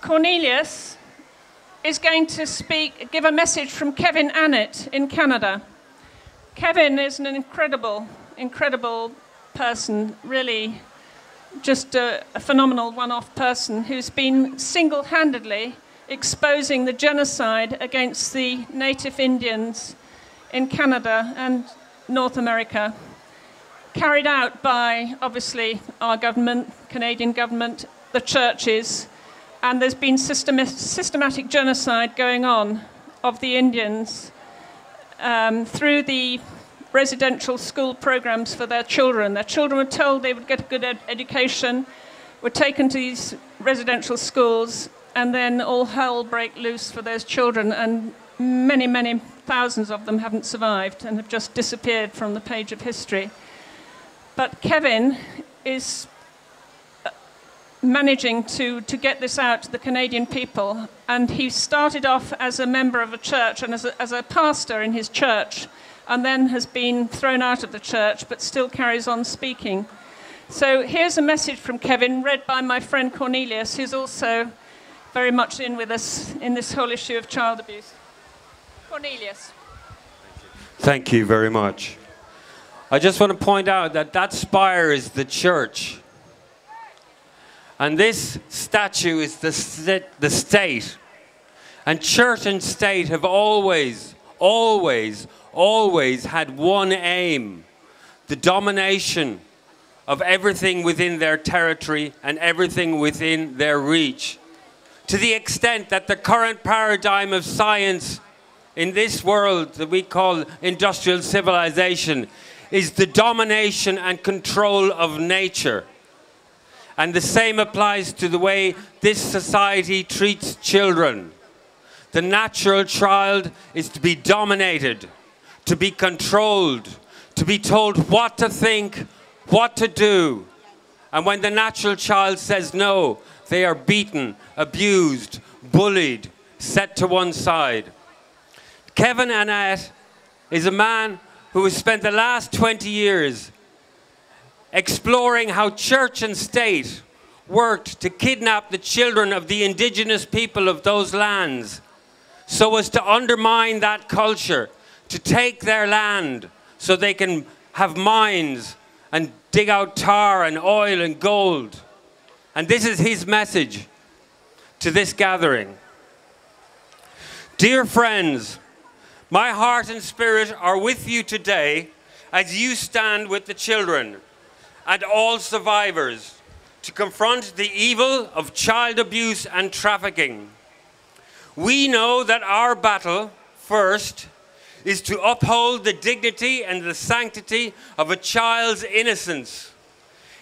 Cornelius is going to give a message from Kevin Annett in Canada. Kevin is an incredible person, really just a phenomenal one-off person who's been single-handedly exposing the genocide against the native Indians in Canada and North America, carried out by, obviously, our government, Canadian government, the churches, and there's been systematic genocide going on of the Indians through the residential school programs for their children. Their children were told they would get a good education, were taken to these residential schools, and then all hell broke loose for those children, and many thousands of them haven't survived and have just disappeared from the page of history. But Kevin is managing to get this out to the Canadian people, and he started off as a member of a church and as a pastor in his church, and then has been thrown out of the church, but still carries on speaking. So here's a message from Kevin, read by my friend Cornelius, who's also very much in with us in this whole issue of child abuse. Cornelius. Thank you very much. I just want to point out that that spire is the church. And this statue is the state. And church and state have always had one aim: the domination of everything within their territory and everything within their reach. To the extent that the current paradigm of science in this world that we call industrial civilization is the domination and control of nature. And the same applies to the way this society treats children. The natural child is to be dominated, to be controlled, to be told what to think, what to do. And when the natural child says no, they are beaten, abused, bullied, set to one side. Kevin Annett is a man who has spent the last 20 years exploring how church and state worked to kidnap the children of the indigenous people of those lands, so as to undermine that culture, to take their land so they can have mines and dig out tar and oil and gold. And this is his message to this gathering. Dear friends, my heart and spirit are with you today as you stand with the children and all survivors to confront the evil of child abuse and trafficking. We know that our battle, first, is to uphold the dignity and the sanctity of a child's innocence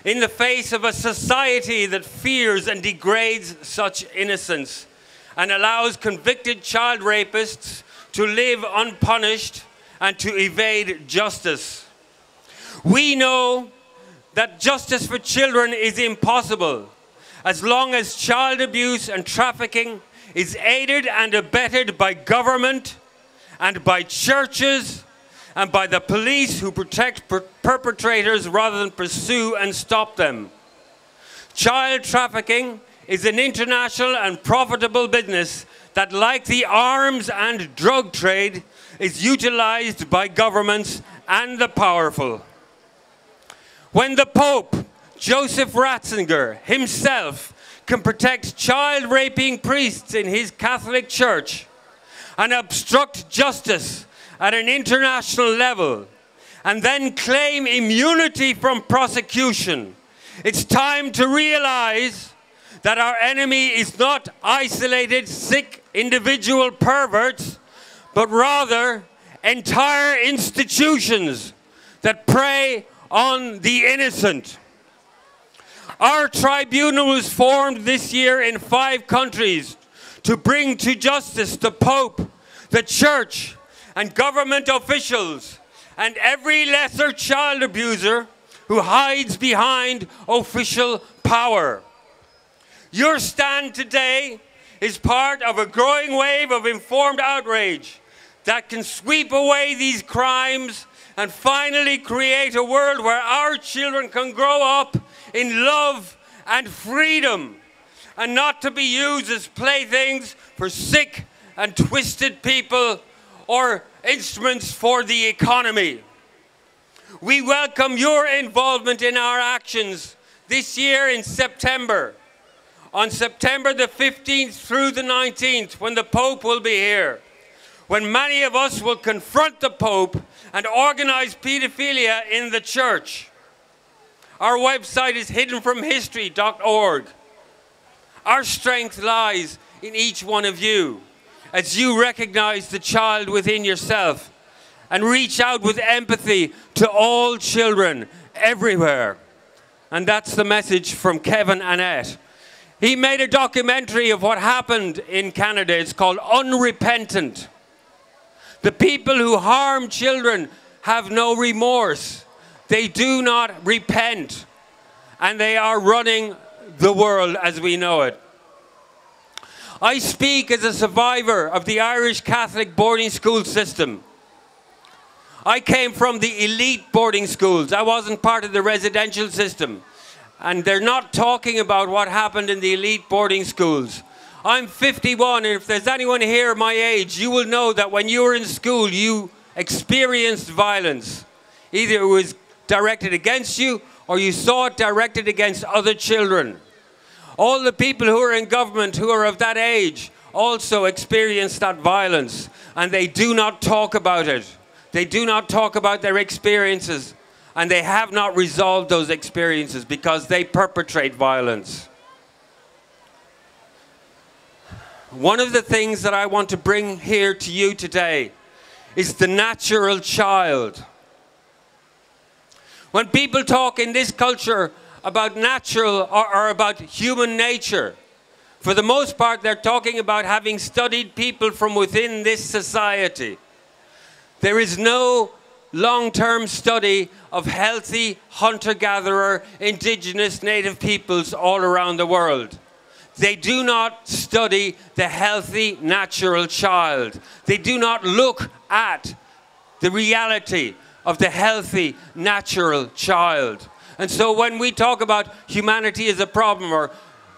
in the face of a society that fears and degrades such innocence and allows convicted child rapists to live unpunished and to evade justice. We know that justice for children is impossible as long as child abuse and trafficking is aided and abetted by government and by churches and by the police who protect perpetrators rather than pursue and stop them. Child trafficking is an international and profitable business that, like the arms and drug trade, is utilized by governments and the powerful. When the Pope, Joseph Ratzinger, himself can protect child-raping priests in his Catholic Church and obstruct justice at an international level, and then claim immunity from prosecution, it's time to realize that our enemy is not isolated, sick individual perverts, but rather entire institutions that prey on the innocent. Our tribunal was formed this year in 5 countries to bring to justice the Pope, the Church, and government officials, and every lesser child abuser who hides behind official power. Your stand today is part of a growing wave of informed outrage that can sweep away these crimes and finally create a world where our children can grow up in love and freedom and not to be used as playthings for sick and twisted people or instruments for the economy. We welcome your involvement in our actions this year in September. On September the 15th through the 19th, when the Pope will be here, when many of us will confront the Pope and organize pedophilia in the church. Our website is hiddenfromhistory.org. Our strength lies in each one of you as you recognize the child within yourself and reach out with empathy to all children everywhere. And that's the message from Kevin Annett. He made a documentary of what happened in Canada. It's called Unrepentant. The people who harm children have no remorse. They do not repent. And they are running the world as we know it. I speak as a survivor of the Irish Catholic boarding school system. I came from the elite boarding schools. I wasn't part of the residential system. And they're not talking about what happened in the elite boarding schools. I'm 51, and if there's anyone here my age, you will know that when you were in school, you experienced violence. Either it was directed against you, or you saw it directed against other children. All the people who are in government who are of that age also experienced that violence, and they do not talk about it. They do not talk about their experiences, and they have not resolved those experiences because they perpetrate violence. One of the things that I want to bring here to you today is the natural child. When people talk in this culture about natural or about human nature, for the most part they're talking about having studied people from within this society. There is no long-term study of healthy hunter-gatherer, indigenous native peoples all around the world. They do not study the healthy natural child. They do not look at the reality of the healthy natural child. And so when we talk about humanity as a problem, or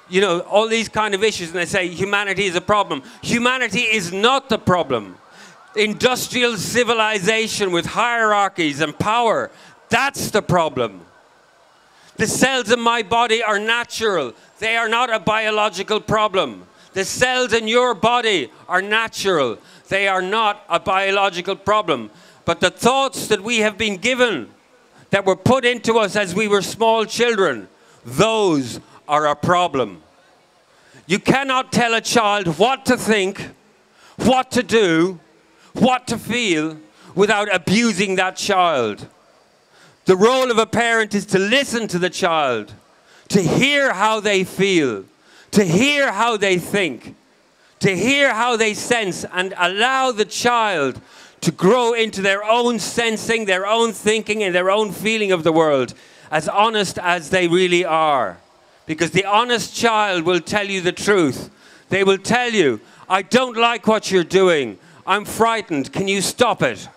you know, all these kind of issues, and they say humanity is a problem, humanity is not the problem. Industrial civilization with hierarchies and power, that's the problem. The cells in my body are natural. They are not a biological problem. The cells in your body are natural. They are not a biological problem. But the thoughts that we have been given, that were put into us as we were small children, those are a problem. You cannot tell a child what to think, what to do, what to feel without abusing that child. The role of a parent is to listen to the child, to hear how they feel, to hear how they think, to hear how they sense, and allow the child to grow into their own sensing, their own thinking, and their own feeling of the world, as honest as they really are. Because the honest child will tell you the truth. They will tell you, I don't like what you're doing. I'm frightened. Can you stop it?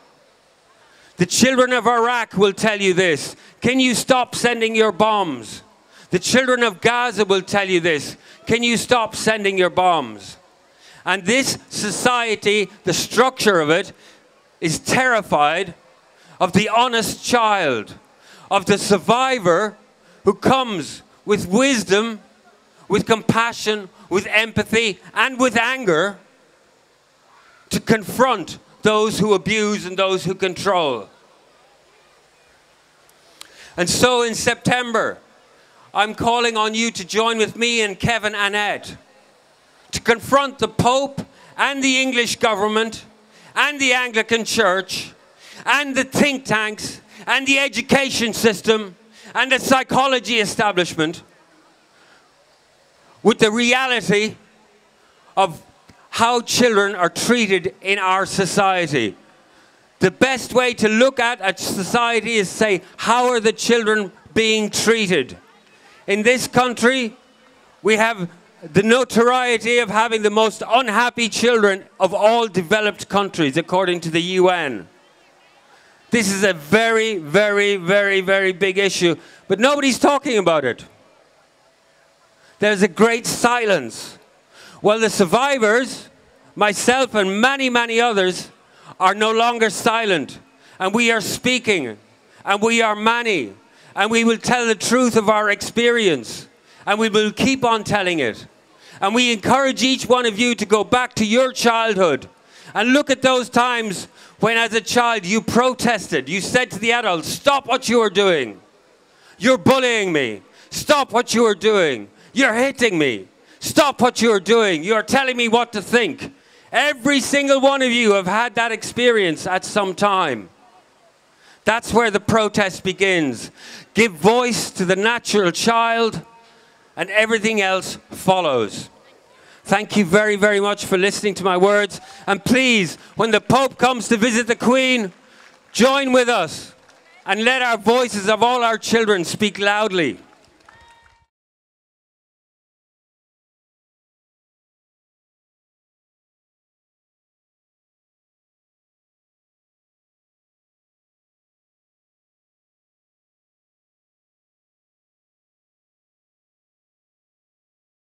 The children of Iraq will tell you this. Can you stop sending your bombs? The children of Gaza will tell you this. Can you stop sending your bombs? And this society, the structure of it, is terrified of the honest child, of the survivor who comes with wisdom, with compassion, with empathy, and with anger to confront those who abuse and those who control. And so in September, I'm calling on you to join with me and Kevin Annett to confront the Pope and the English government and the Anglican Church and the think tanks and the education system and the psychology establishment with the reality of how children are treated in our society. The best way to look at a society is say, how are the children being treated? In this country, we have the notoriety of having the most unhappy children of all developed countries, according to the UN. This is a very, very, very, very big issue, but nobody's talking about it. there's a great silence. Well, the survivors, myself and many, many others, are no longer silent. And we are speaking. And we are many. And we will tell the truth of our experience. And we will keep on telling it. And we encourage each one of you to go back to your childhood and look at those times when as a child you protested. You said to the adults, stop what you are doing. You're bullying me. Stop what you are doing. You're hitting me. Stop what you are doing. You're telling me what to think. Every single one of you have had that experience at some time. That's where the protest begins. Give voice to the natural child, and everything else follows. Thank you very, very much for listening to my words. And please, when the Pope comes to visit the Queen, join with us and let our voices of all our children speak loudly.